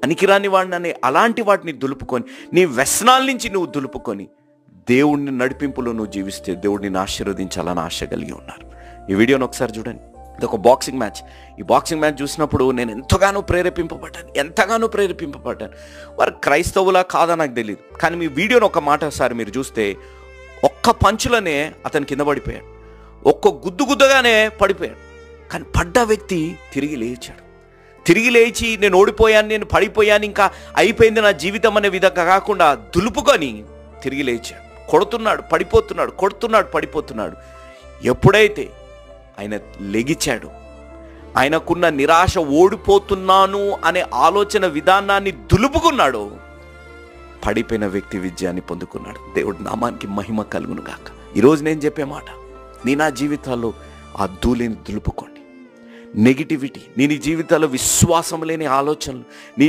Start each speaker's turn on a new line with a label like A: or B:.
A: పనికిరాని వాడిని అనే అలాంటి వాటిని దులుపుకొని, నీ వ్యసనాల నుంచి నువ్వు దులుపుకొని దేవుడిని నడిపింపులో నువ్వు జీవిస్తే దేవుడు నిన్ను ఆశీర్వదించాలని ఆశ కలిగి ఉన్నారు. ఈ వీడియోని ఒకసారి చూడండి. ఇది ఒక బాక్సింగ్ మ్యాచ్. ఈ బాక్సింగ్ మ్యాచ్ చూసినప్పుడు నేను ఎంతగానో ప్రేరేపింపబడ్డాను. వారు క్రైస్తవులా కాదా నాకు తెలియదు, కానీ మీ వీడియోని ఒక మాట ఒకసారి మీరు చూస్తే ఒక్క పంచులనే అతను కింద పడిపోయాడు, ఒక్క గుద్దుగానే పడిపోయాడు. కానీ పడ్డ వ్యక్తి తిరిగి లేచి నేను ఓడిపోయాను, నేను పడిపోయాను, ఇంకా అయిపోయింది నా జీవితం అనే విధంగా కాకుండా దులుపుకొని తిరిగి లేచాడు. పడిపోతున్నాడు. ఎప్పుడైతే ఆయన లెగిచాడు, ఆయనకున్న నిరాశ, ఓడిపోతున్నాను అనే ఆలోచన విధానాన్ని దులుపుకున్నాడు, పడిపోయిన వ్యక్తి విజయాన్ని పొందుకున్నాడు. దేవుడి నామానికి మహిమ కలుగును గాక. ఈరోజు నేను చెప్పే మాట, నా జీవితాల్లో ఆ ధూళిని దులుపుకోండి. నెగిటివిటీ, నీ జీవితాల్లో విశ్వాసం లేని ఆలోచనలు, నీ